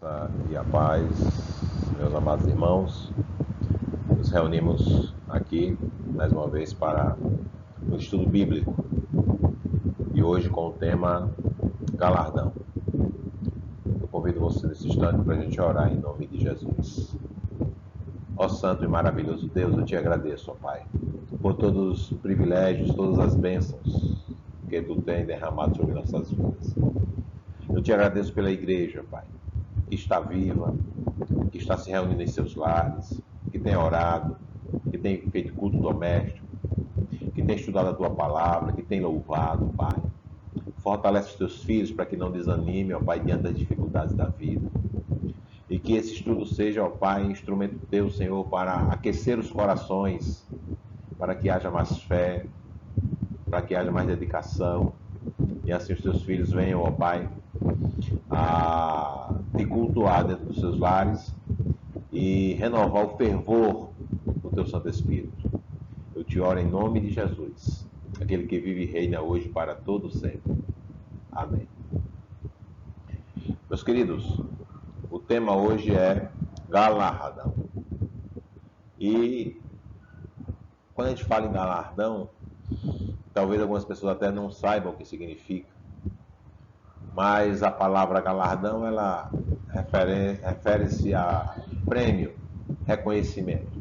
Graça e a paz, meus amados irmãos. Nos reunimos aqui mais uma vez para o estudo bíblico e hoje com o tema galardão. Eu convido você nesse instante para a gente orar em nome de Jesus. Ó Santo e maravilhoso Deus, eu te agradeço, ó Pai, por todos os privilégios, todas as bênçãos que Tu tem derramado sobre nossas vidas. Eu te agradeço pela igreja, Pai, que está viva, que está se reunindo em seus lares, que tem orado, que tem feito culto doméstico, que tem estudado a Tua palavra, que tem louvado, Pai. Fortalece os Teus filhos para que não desanimem, ó Pai, diante das dificuldades da vida. E que esse estudo seja, ó Pai, instrumento Teu, Senhor, para aquecer os corações, para que haja mais fé, para que haja mais dedicação. E assim os Teus filhos venham, ó Pai, a te cultuar dentro dos seus lares e renovar o fervor do Teu Santo Espírito. Eu te oro em nome de Jesus, aquele que vive e reina hoje para todo sempre. Amém. Meus queridos, o tema hoje é galardão. E quando a gente fala em galardão, talvez algumas pessoas até não saibam o que significa, mas a palavra galardão, ela refere-se a prêmio, reconhecimento.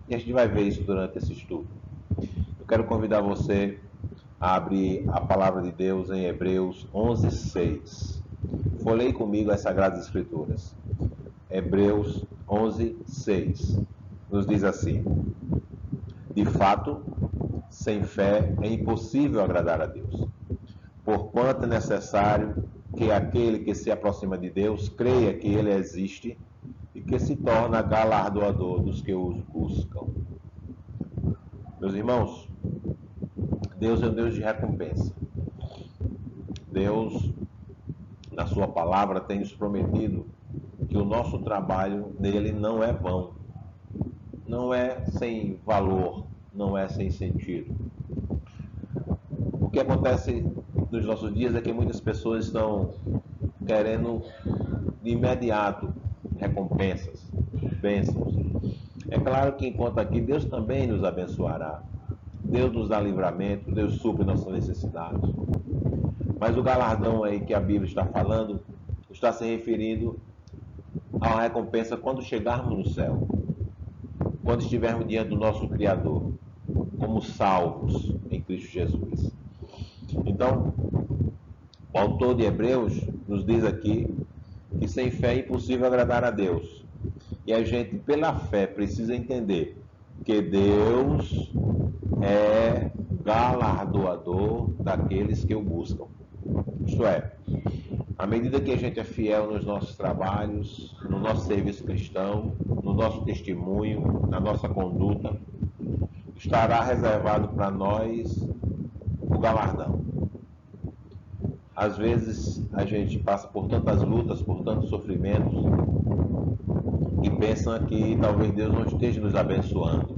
E a gente vai ver isso durante esse estudo. Eu quero convidar você a abrir a palavra de Deus em Hebreus 11:6. Folheie comigo as Sagradas Escrituras. Hebreus 11:6 nos diz assim: de fato, sem fé é impossível agradar a Deus, porquanto é necessário que aquele que se aproxima de Deus creia que Ele existe e que se torna galardoador dos que os buscam. Meus irmãos, Deus é um Deus de recompensa. Deus, na sua palavra, tem nos prometido que o nosso trabalho nele não é vão, não é sem valor, não é sem sentido. O que acontece nos nossos dias é que muitas pessoas estão querendo de imediato recompensas, bênçãos. É claro que enquanto aqui Deus também nos abençoará, Deus nos dá livramento, Deus supre nossas necessidades. Mas o galardão aí que a Bíblia está falando está se referindo a uma recompensa quando chegarmos no céu, quando estivermos diante do nosso Criador, como salvos em Cristo Jesus. Então, o autor de Hebreus nos diz aqui que sem fé é impossível agradar a Deus. E a gente, pela fé, precisa entender que Deus é galardoador daqueles que o buscam. Isto é, à medida que a gente é fiel nos nossos trabalhos, no nosso serviço cristão, no nosso testemunho, na nossa conduta, estará reservado para nós o galardão. Às vezes a gente passa por tantas lutas, por tantos sofrimentos, e pensa que talvez Deus não esteja nos abençoando.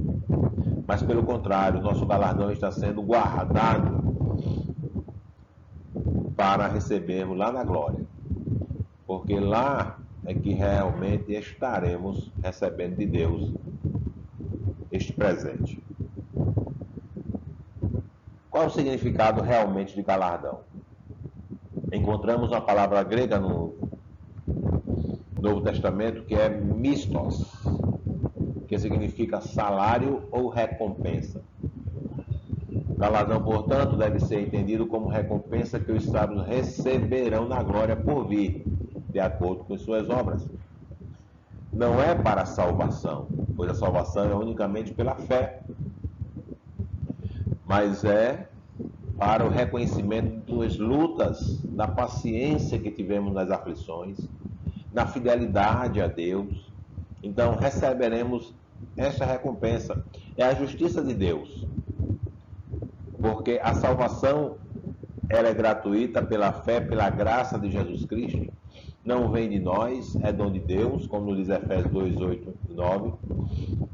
Mas pelo contrário, nosso galardão está sendo guardado para recebermos lá na glória. Porque lá é que realmente estaremos recebendo de Deus este presente. Qual é o significado realmente de galardão? Encontramos uma palavra grega no Novo Testamento que é mistos, que significa salário ou recompensa. Galardão, portanto, deve ser entendido como recompensa que os sábios receberão na glória por vir, de acordo com suas obras. Não é para a salvação, pois a salvação é unicamente pela fé, mas é para o reconhecimento das lutas, da paciência que tivemos nas aflições, na fidelidade a Deus. Então receberemos essa recompensa. É a justiça de Deus, porque a salvação ela é gratuita pela fé, pela graça de Jesus Cristo. Não vem de nós, é dom de Deus, como nos diz Efésios 2:8 e 9,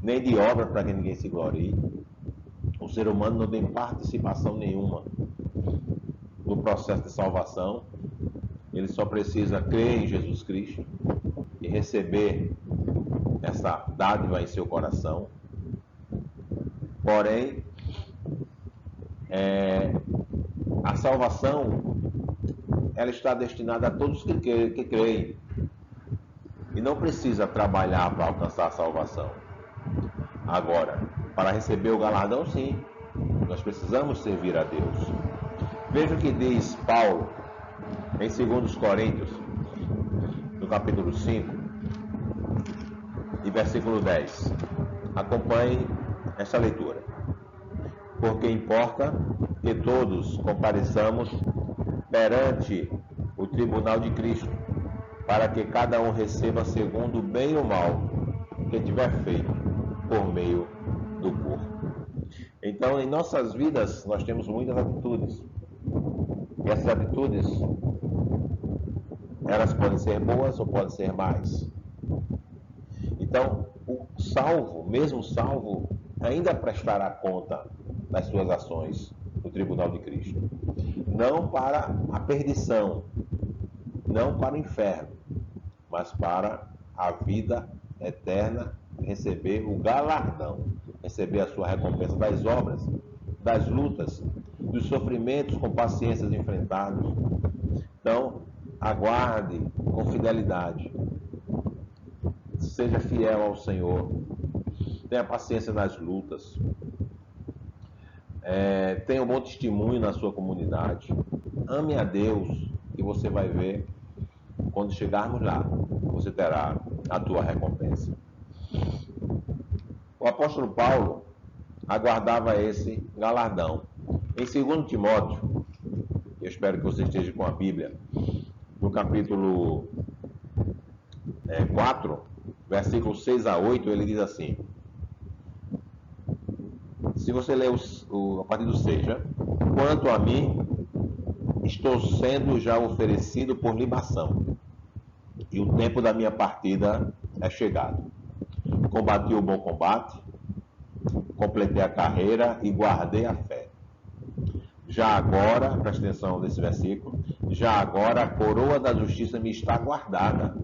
nem de obra para que ninguém se glorie. O ser humano não tem participação nenhuma no processo de salvação. Ele só precisa crer em Jesus Cristo e receber essa dádiva em seu coração. Porém, a salvação, ela está destinada a todos que creem. E não precisa trabalhar para alcançar a salvação. Agora, para receber o galardão, sim, nós precisamos servir a Deus. Veja o que diz Paulo em 2 Coríntios, no capítulo 5, e versículo 10. Acompanhe essa leitura. Porque importa que todos compareçamos perante o tribunal de Cristo, para que cada um receba segundo o bem ou mal que tiver feito por meio do corpo. Então, em nossas vidas, nós temos muitas atitudes. E essas atitudes, elas podem ser boas ou podem ser más. Então, o salvo, mesmo salvo, ainda prestará conta das suas ações no tribunal de Cristo. Não para a perdição, não para o inferno, mas para a vida eterna, receber o galardão, receber a sua recompensa das obras, das lutas, dos sofrimentos com paciência enfrentados. Então, aguarde com fidelidade. Seja fiel ao Senhor. Tenha paciência nas lutas. Tenha um bom testemunho na sua comunidade. Ame a Deus, e você vai ver, quando chegarmos lá, você terá a tua recompensa. O apóstolo Paulo aguardava esse galardão. Em 2 Timóteo, eu espero que você esteja com a Bíblia, no capítulo 4, versículos 6 a 8, ele diz assim. Se você ler a partir do 6, né? Quanto a mim, estou sendo já oferecido por libação, e o tempo da minha partida é chegado. Combati o bom combate, completei a carreira e guardei a fé. Já agora, presta atenção nesse versículo, já agora a coroa da justiça me está guardada,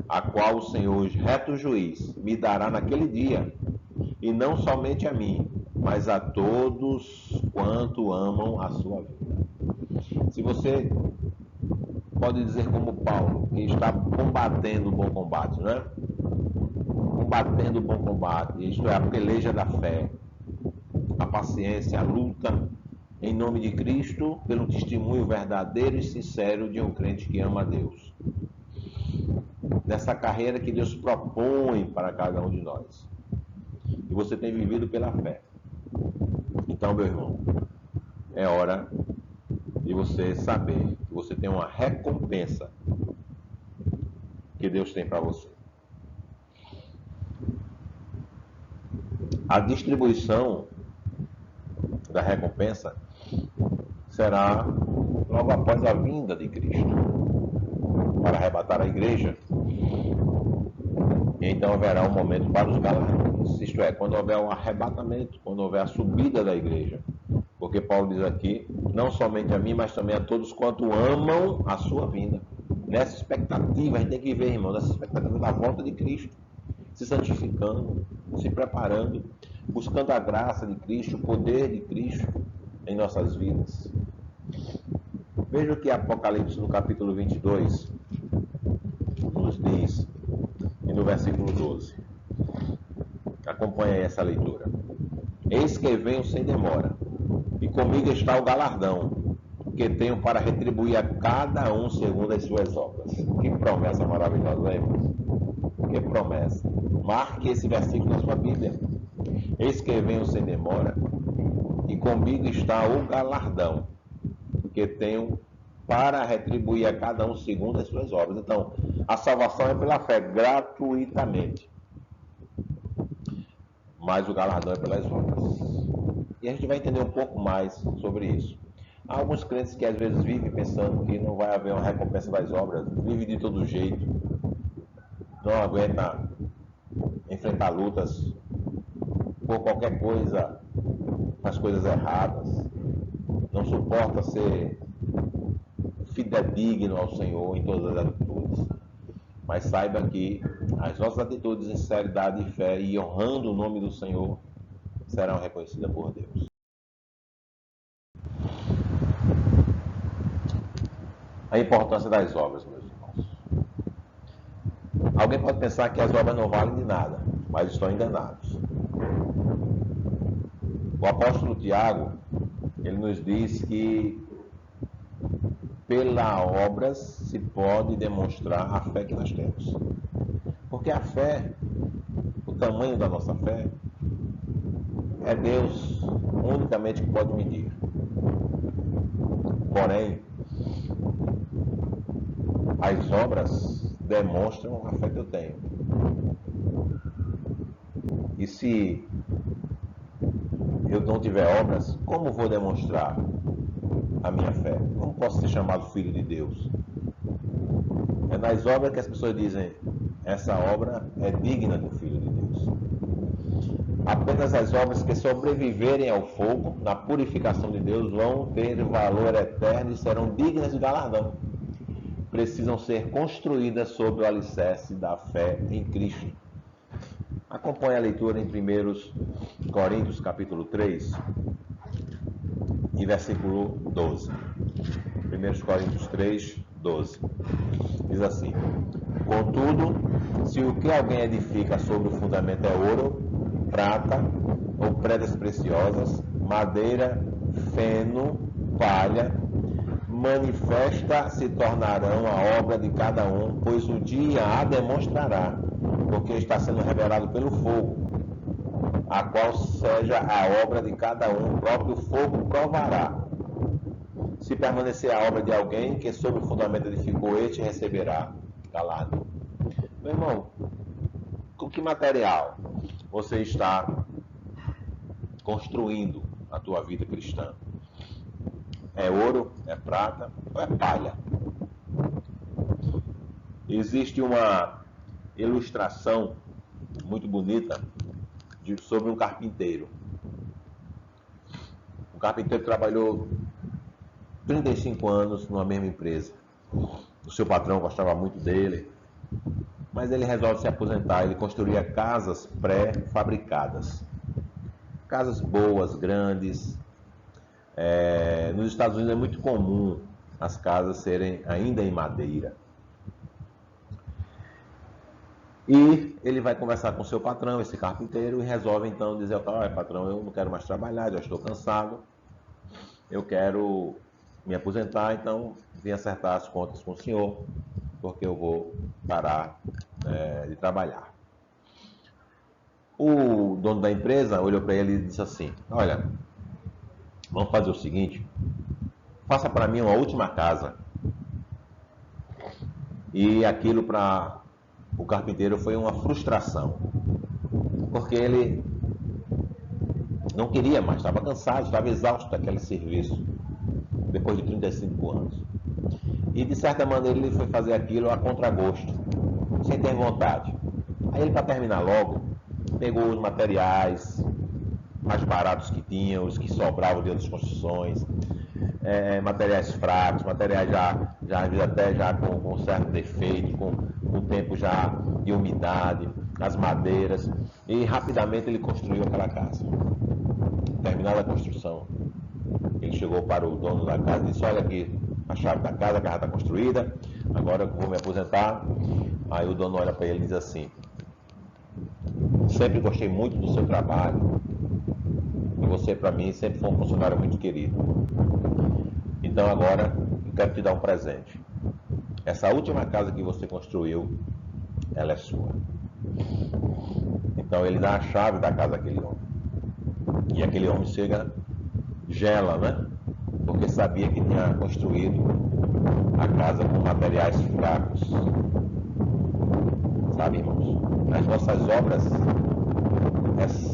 a qual o Senhor, reto juiz, me dará naquele dia, e não somente a mim, mas a todos quanto amam a sua vida. Se você pode dizer como Paulo, que está combatendo o bom combate, né? Combatendo o bom combate, isto é, a peleja da fé, a paciência, a luta em nome de Cristo, pelo testemunho verdadeiro e sincero de um crente que ama a Deus. Nessa carreira que Deus propõe para cada um de nós. E você tem vivido pela fé. Então, meu irmão, é hora de você saber que você tem uma recompensa que Deus tem para você. A distribuição da recompensa será logo após a vinda de Cristo para arrebatar a igreja. E então haverá um momento para os galardões, isto é, quando houver um arrebatamento, quando houver a subida da igreja. Porque Paulo diz aqui, não somente a mim, mas também a todos quanto amam a sua vinda. Nessa expectativa, a gente tem que ver, irmão, nessa expectativa da volta de Cristo, se santificando, se preparando, buscando a graça de Cristo, o poder de Cristo em nossas vidas. Veja o que Apocalipse no capítulo 22 nos diz, e no versículo 12. Acompanhe aí essa leitura. Eis que venho sem demora, e comigo está o galardão, que tenho para retribuir a cada um segundo as suas obras. Que promessa maravilhosa, né, irmãos? Que promessa. Marque esse versículo na sua Bíblia. Eis que venho sem demora, e comigo está o galardão, que tenho para retribuir a cada um segundo as suas obras. Então, a salvação é pela fé, gratuitamente. Mas o galardão é pelas obras. E a gente vai entender um pouco mais sobre isso. Há alguns crentes que às vezes vivem pensando que não vai haver uma recompensa das obras, vivem de todo jeito, não aguenta enfrentar lutas por qualquer coisa, as coisas erradas, não suporta ser fidedigno ao Senhor em todas as atitudes. mas saiba que as nossas atitudes em sinceridade e fé e honrando o nome do Senhor serão reconhecidas por Deus. A importância das obras, meus irmãos. Alguém pode pensar que as obras não valem de nada, mas estão enganados. O apóstolo Tiago, ele nos diz que pelas obras se pode demonstrar a fé que nós temos. Porque a fé, o tamanho da nossa fé, é Deus unicamente que pode medir. Porém, as obras demonstram a fé que eu tenho. E se eu não tiver obras, como vou demonstrar a minha fé? Como posso ser chamado filho de Deus? É nas obras que as pessoas dizem, essa obra é digna do filho de Deus. Apenas as obras que sobreviverem ao fogo, na purificação de Deus, vão ter valor eterno e serão dignas de galardão. Precisam ser construídas sobre o alicerce da fé em Cristo. Acompanhe a leitura em 1 Coríntios capítulo 3 e versículo 12. 1 Coríntios 3, 12. Diz assim: contudo, se o que alguém edifica sobre o fundamento é ouro, prata ou pedras preciosas, madeira, feno, palha, manifesta se tornarão a obra de cada um, pois o dia a demonstrará, porque está sendo revelado pelo fogo, a qual seja a obra de cada um, o próprio fogo provará. Se permanecer a obra de alguém que sobre o fundamento edificou, este receberá galardão. Meu irmão, com que material você está construindo a tua vida cristã? É ouro, é prata ou é palha? Existe uma ilustração muito bonita sobre um carpinteiro. O carpinteiro trabalhou 35 anos numa mesma empresa. O seu patrão gostava muito dele, mas ele resolve se aposentar. Ele construía casas pré-fabricadas. Casas boas, grandes. Nos Estados Unidos é muito comum as casas serem ainda em madeira. E ele vai conversar com o seu patrão, esse carpinteiro, e resolve então dizer: olha, patrão, eu não quero mais trabalhar, já estou cansado, eu quero me aposentar, então vim acertar as contas com o senhor, porque eu vou parar de trabalhar. O dono da empresa olhou para ele e disse assim: olha, vamos fazer o seguinte, faça para mim uma última casa. E aquilo para o carpinteiro foi uma frustração, porque ele não queria mais, estava cansado, estava exausto daquele serviço, depois de 35 anos. E de certa maneira ele foi fazer aquilo a contragosto, sem ter vontade. Aí ele, para terminar logo, pegou os materiais mais baratos que tinha, os que sobravam de outras construções, materiais fracos, materiais já com certo defeito, com tempo já de umidade, as madeiras, e rapidamente ele construiu aquela casa. Terminada a construção, ele chegou para o dono da casa e disse: olha aqui a chave da casa, a casa está construída, agora eu vou me aposentar. Aí o dono olha para ele e diz assim: sempre gostei muito do seu trabalho, e você para mim sempre foi um funcionário muito querido. Então agora eu quero te dar um presente. Essa última casa que você construiu, ela é sua. Então ele dá a chave da casa àquele homem. E aquele homem gela, né? Porque sabia que tinha construído a casa com materiais fracos. Sabe, irmãos? As nossas obras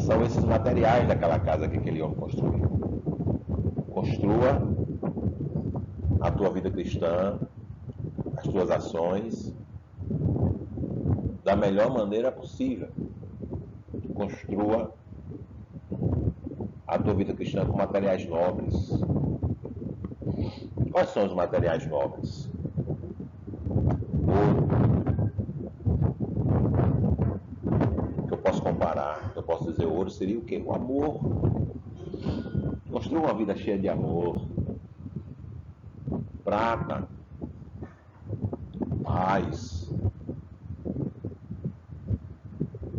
são esses materiais daquela casa que aquele homem construiu. Construa a tua vida cristã, as tuas ações, da melhor maneira possível. Construa a tua vida cristã com materiais nobres. Quais são os materiais nobres? Ouro, ouro seria o quê? O amor. Construa uma vida cheia de amor. Prata, paz,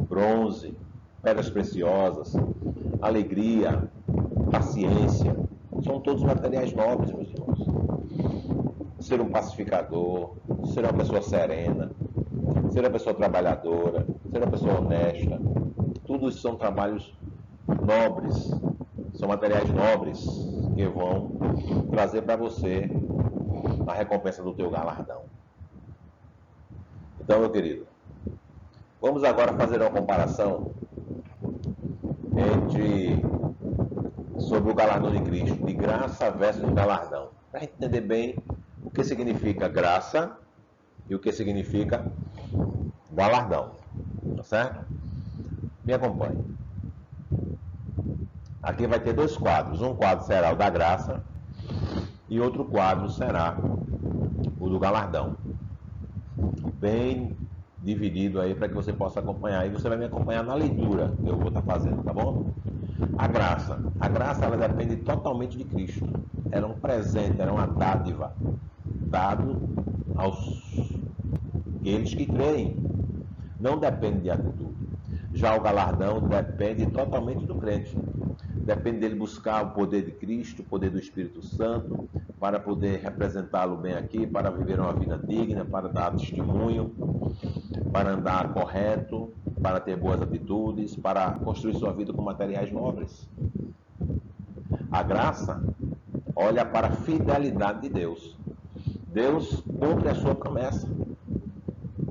bronze, pedras preciosas, alegria, paciência. São todos materiais nobres, meus irmãos. Ser um pacificador, ser uma pessoa serena, ser uma pessoa trabalhadora, ser uma pessoa honesta. Tudo isso são trabalhos nobres, são materiais nobres que vão trazer para você a recompensa do teu galardão. Então, meu querido, vamos agora fazer uma comparação sobre o galardão de Cristo, de graça versus galardão, para a gente entender bem o que significa graça e o que significa galardão, tá certo? Me acompanhe. Aqui vai ter dois quadros. Um quadro será o da graça e outro quadro será o do galardão. Bem dividido aí para que você possa acompanhar. E você vai me acompanhar na leitura que eu vou estar fazendo, tá bom? A graça ela depende totalmente de Cristo. Era um presente, era uma dádiva dado aos aqueles que creem. Não depende de atitude. Já o galardão depende totalmente do crente. Depende dele buscar o poder de Cristo, o poder do Espírito Santo, para poder representá-lo bem aqui, para viver uma vida digna, para dar testemunho, para andar correto, para ter boas atitudes, para construir sua vida com materiais nobres. A graça olha para a fidelidade de Deus. Deus cumpre a sua promessa.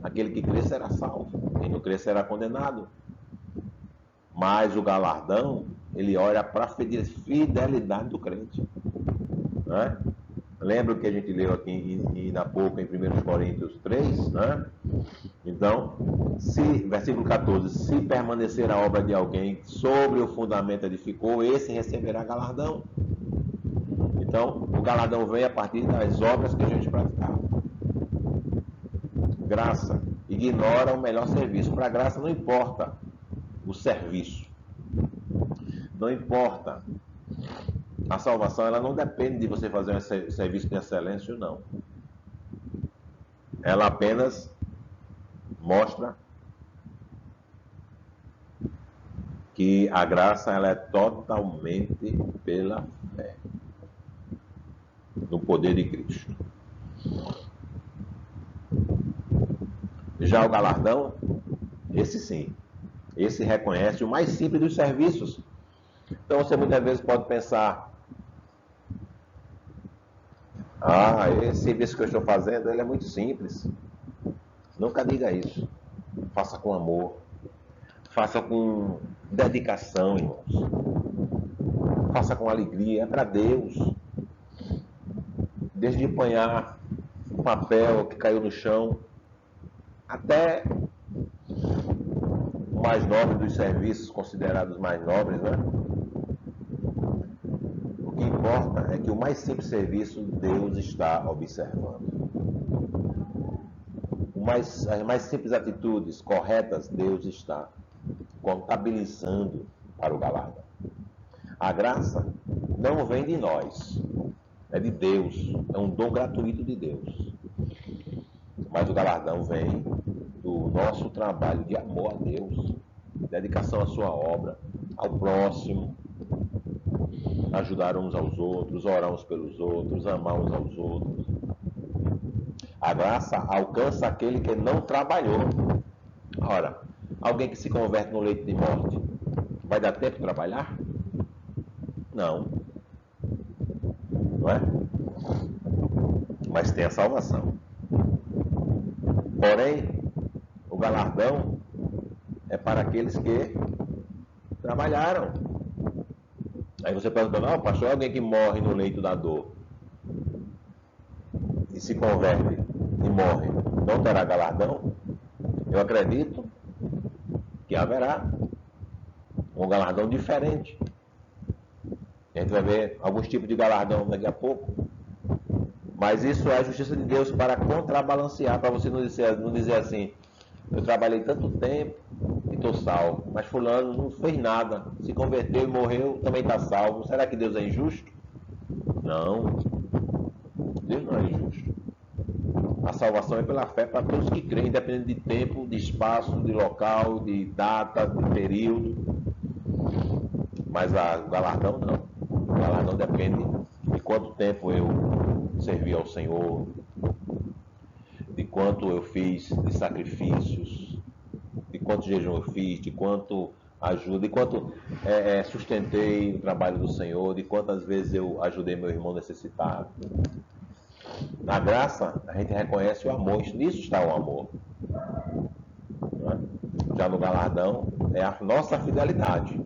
Aquele que crê será salvo, quem não crê será condenado. Mas o galardão, ele olha para a fidelidade do crente. Né? Lembra o que a gente leu aqui ainda há pouco em 1 Coríntios 3, né? Então, versículo 14, se permanecer a obra de alguém sobre o fundamento edificou, esse receberá galardão. Então, o galardão vem a partir das obras que a gente praticava. Graça ignora o melhor serviço. Para a graça não importa o serviço. Não importa. A salvação ela não depende de você fazer um serviço de excelência ou não. Ela apenas mostra que a graça ela é totalmente pela fé no poder de Cristo. Já o galardão, esse sim, esse reconhece o mais simples dos serviços. Então você muitas vezes pode pensar, esse serviço que eu estou fazendo ele é muito simples. Nunca diga isso. Faça com amor. Faça com dedicação, irmãos. Faça com alegria. É para Deus. Desde apanhar o papel que caiu no chão até o mais nobre dos serviços, considerados mais nobres, né? O que importa é que o mais simples serviço Deus está observando. As mais simples atitudes corretas Deus está contabilizando para o galardão. A graça não vem de nós, é de Deus, é um dom gratuito de Deus. Mas o galardão vem do nosso trabalho de amor a Deus, dedicação à sua obra, ao próximo, ajudar uns aos outros, orar uns pelos outros, amar uns aos outros. A graça alcança aquele que não trabalhou. Ora, alguém que se converte no leito de morte, vai dar tempo de trabalhar? Não. Não é? Mas tem a salvação. Porém, o galardão é para aqueles que trabalharam. Aí você pergunta, não, pastor, alguém que morre no leito da dor e se converte e morre, não terá galardão? Eu acredito que haverá um galardão diferente. A gente vai ver alguns tipos de galardão daqui a pouco. Mas isso é a justiça de Deus para contrabalancear, para você não dizer assim, eu trabalhei tanto tempo, e estou salvo. Mas fulano não fez nada, se converteu e morreu, também está salvo. Será que Deus é injusto? Não, Deus não é injusto. A salvação é pela fé para todos que creem, independente de tempo, de espaço, de local, de data, de período. Mas o galardão não. O galardão depende de quanto tempo eu servi ao Senhor, de quanto eu fiz de sacrifícios, de quanto jejum eu fiz, de quanto ajuda, de quanto sustentei o trabalho do Senhor, de quantas vezes eu ajudei meu irmão necessitado. Na graça, a gente reconhece o amor, nisso está o amor. Já no galardão, é a nossa fidelidade.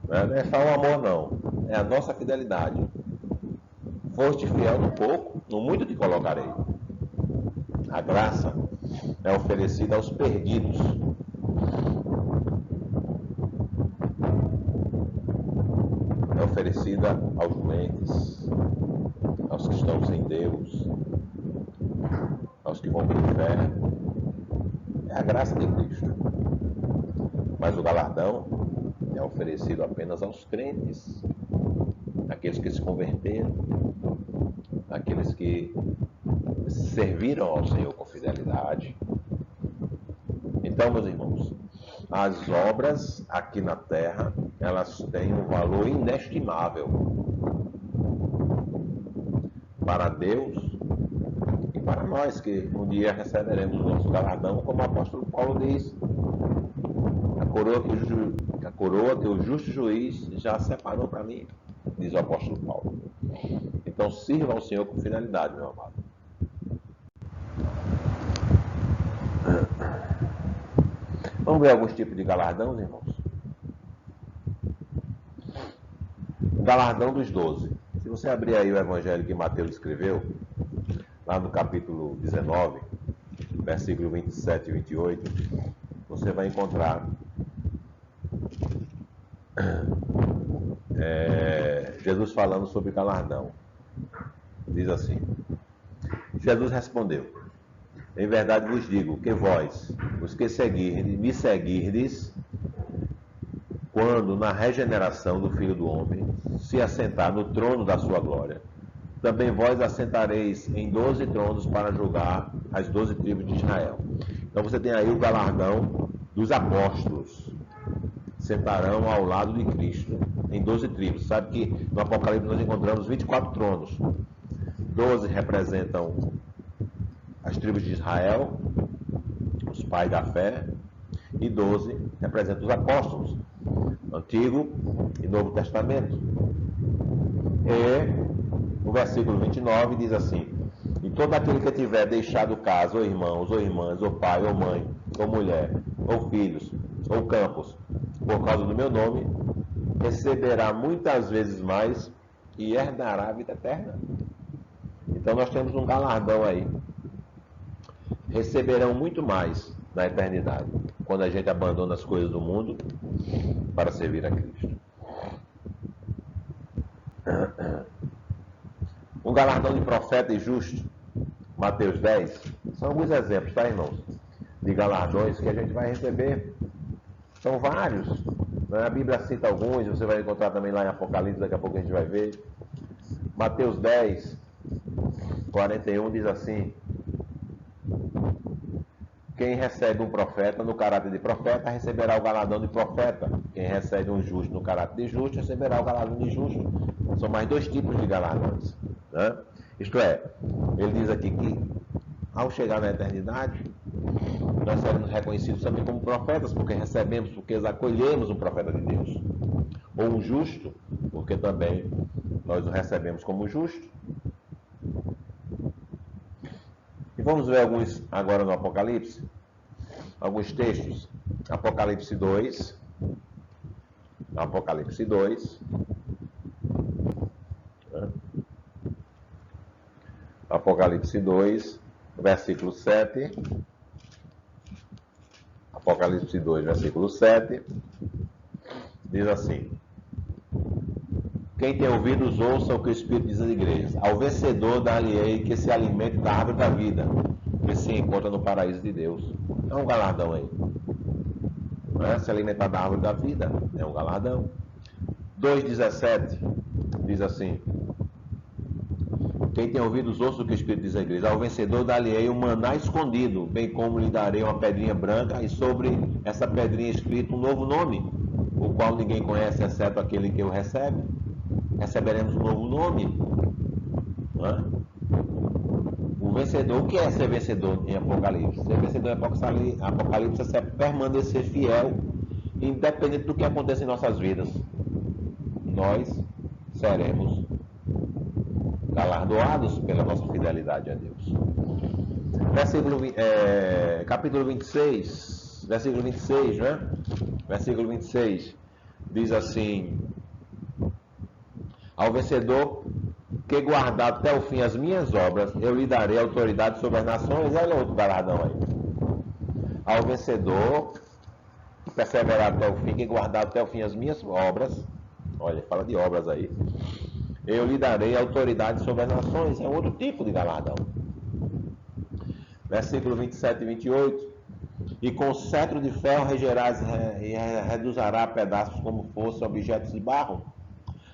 Não é só o amor, não. É a nossa fidelidade. Foste fiel no pouco, no muito te colocarei. A graça é oferecida aos perdidos. É oferecida aos doentes, aos que estão sem Deus, aos que vão para o inferno. É a graça de Cristo. Mas o galardão é oferecido apenas aos crentes, aqueles que se converteram, aqueles que serviram ao Senhor com fidelidade. Então, meus irmãos, as obras aqui na terra, elas têm um valor inestimável para Deus e para nós, que um dia receberemos o nosso galardão, como o apóstolo Paulo diz, a coroa que o justo juiz já separou para mim, diz o apóstolo Paulo. Então sirva ao Senhor com fidelidade, meu amado. Vamos ver alguns tipos de galardão, irmãos? O galardão dos 12. Se você abrir aí o evangelho que Mateus escreveu, lá no capítulo 19, versículo 27 e 28, você vai encontrar Jesus falando sobre galardão. Diz assim: Jesus respondeu: em verdade vos digo que vós, os que me seguirdes, quando na regeneração do Filho do Homem se assentar no trono da sua glória, também vós assentareis em 12 tronos para julgar as 12 tribos de Israel. Então você tem aí o galardão dos apóstolos. Sentarão ao lado de Cristo em 12 tribos. Sabe que no Apocalipse nós encontramos 24 tronos. 12 representam as tribos de Israel, os pais da fé, e 12 representam os apóstolos, Antigo e Novo Testamento. E o versículo 29 diz assim: e todo aquele que tiver deixado casa, ou irmãos, ou irmãs, ou pai, ou mãe, ou mulher, ou filhos, ou campos, por causa do meu nome, receberá muitas vezes mais e herdará a vida eterna. Então nós temos um galardão aí. Receberão muito mais na eternidade, quando a gente abandona as coisas do mundo para servir a Cristo. Um galardão de profeta e justo, Mateus 10, são alguns exemplos, tá, irmãos? De galardões que a gente vai receber. São vários. A Bíblia cita alguns, você vai encontrar também lá em Apocalipse, daqui a pouco a gente vai ver. Mateus 10, 41 diz assim: quem recebe um profeta no caráter de profeta, receberá o galardão de profeta. Quem recebe um justo no caráter de justo, receberá o galardão de justo. São mais dois tipos de galardões, né? Isto é, ele diz aqui que ao chegar na eternidade, nós seremos reconhecidos também como profetas, porque acolhemos um profeta de Deus. Ou um justo, porque também nós o recebemos como justo. E vamos ver alguns agora no Apocalipse, alguns textos. Apocalipse 2. Apocalipse 2. Apocalipse 2, versículo 7. Apocalipse 2, versículo 7. Diz assim: quem tem ouvidos, ouça o que o Espírito diz às igrejas. Ao vencedor dar-lhe-ei que se alimente da árvore da vida, que se encontra no paraíso de Deus. É um galardão aí. né? Se alimentar da árvore da vida é um galardão. 2,17 diz assim: quem tem ouvidos, ouça o que o Espírito diz à igreja. Ao vencedor dar-lhe-ei um maná escondido, bem como lhe darei uma pedrinha branca, e sobre essa pedrinha escrito um novo nome, o qual ninguém conhece, exceto aquele que o recebe. Receberemos um novo nome. Não é? O vencedor, o que é ser vencedor em Apocalipse? Ser vencedor em Apocalipse é permanecer fiel, independente do que aconteça em nossas vidas. Nós seremos galardoados pela nossa fidelidade a Deus. Capítulo 26, versículo 26, né? Versículo 26 diz assim: ao vencedor que guardar até o fim as minhas obras, eu lhe darei autoridade sobre as nações. Olha outro galardão aí. Ao vencedor que perseverar até o fim, que guardar até o fim as minhas obras, olha, fala de obras aí, eu lhe darei autoridade sobre as nações. É outro tipo de galardão. Versículo 27 e 28. E com cetro de ferro regerás e reduzirá a pedaços como fossem objetos de barro.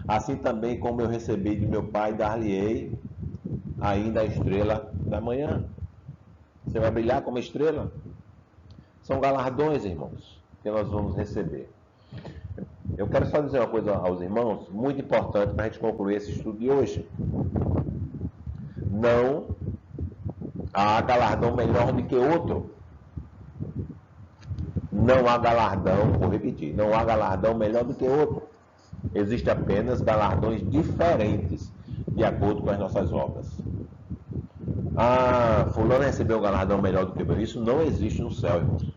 Assim também como eu recebi de meu Pai, dar-lhe-ei ainda a estrela da manhã. Você vai brilhar como estrela? São galardões, irmãos, que nós vamos receber. Eu quero só dizer uma coisa aos irmãos, muito importante para a gente concluir esse estudo de hoje. Não há galardão melhor do que outro. Não há galardão, vou repetir, não há galardão melhor do que outro. Existem apenas galardões diferentes de acordo com as nossas obras. Ah, fulano recebeu um galardão melhor do que meu. Isso não existe no céu, irmãos.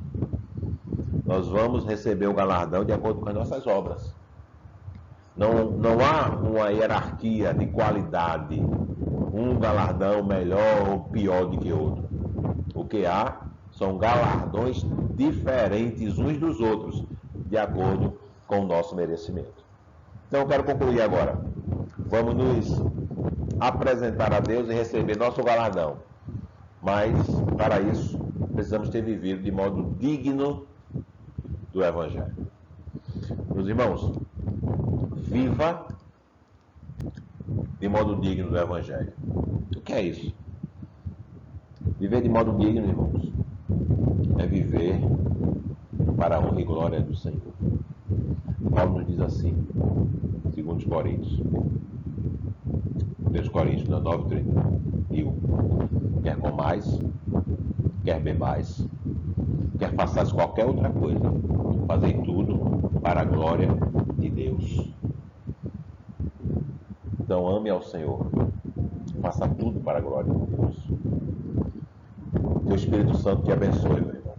Nós vamos receber o galardão de acordo com as nossas obras. Não há uma hierarquia de qualidade, um galardão melhor ou pior do que outro. O que há são galardões diferentes uns dos outros, de acordo com o nosso merecimento. Então eu quero concluir agora. Vamos nos apresentar a Deus e receber nosso galardão. Mas, para isso, precisamos ter vivido de modo digno do Evangelho. Meus irmãos, viva de modo digno do Evangelho. O que é isso? Viver de modo digno, irmãos, é viver para a honra e glória do Senhor. Paulo nos diz assim, segundo os Coríntios, 1 Coríntios 9:31. Quer comais, quer bebais, quer façais qualquer outra coisa, fazei tudo para a glória de Deus. Então ame ao Senhor, faça tudo para a glória de Deus. Que o Espírito Santo te abençoe, meu irmão.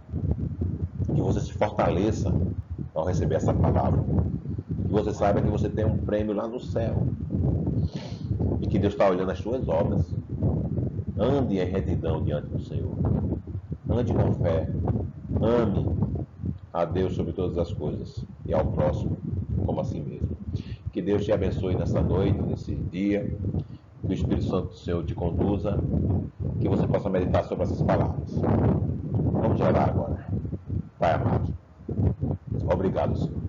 Que você se fortaleça ao receber essa palavra. Que você saiba que você tem um prêmio lá no céu. E que Deus está olhando as suas obras. Ande em retidão diante do Senhor. Ande com fé. Ame a Deus sobre todas as coisas e ao próximo como a si mesmo. Que Deus te abençoe nessa noite, nesse dia. Que o Espírito Santo do Senhor te conduza. Que você possa meditar sobre essas palavras. Vamos orar agora. Pai amado, obrigado, Senhor,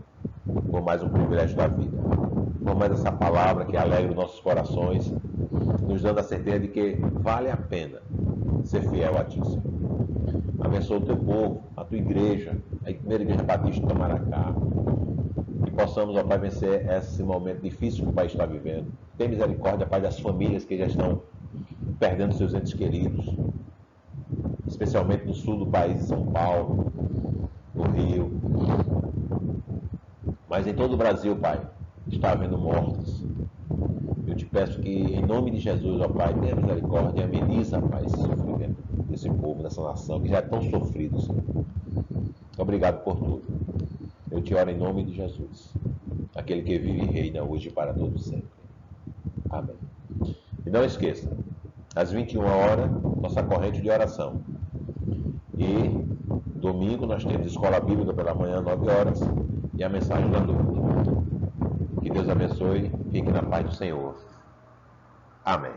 por mais um privilégio da vida. Por mais essa palavra que alegra os nossos corações, nos dando a certeza de que vale a pena ser fiel a Ti, Senhor. Abençoa o Teu povo, a Tua igreja, a primeira igreja batista de Tamaracá. Que possamos, ó Pai, vencer esse momento difícil que o país está vivendo. Tem misericórdia, Pai, das famílias que já estão perdendo seus entes queridos, especialmente no sul do país, em São Paulo, no Rio. Mas em todo o Brasil, Pai, está havendo mortes. Eu te peço que, em nome de Jesus, ó Pai, tenha misericórdia e ameniza, Pai, esse sofrimento desse povo, dessa nação, que já é tão sofrido, Senhor. Obrigado por tudo. Eu te oro em nome de Jesus, aquele que vive e reina hoje e para todo sempre. Amém. E não esqueça, às 21 horas, nossa corrente de oração. E domingo nós temos escola bíblica pela manhã, 9 horas, e a mensagem da noite. Que Deus abençoe, fique na paz do Senhor. Amém.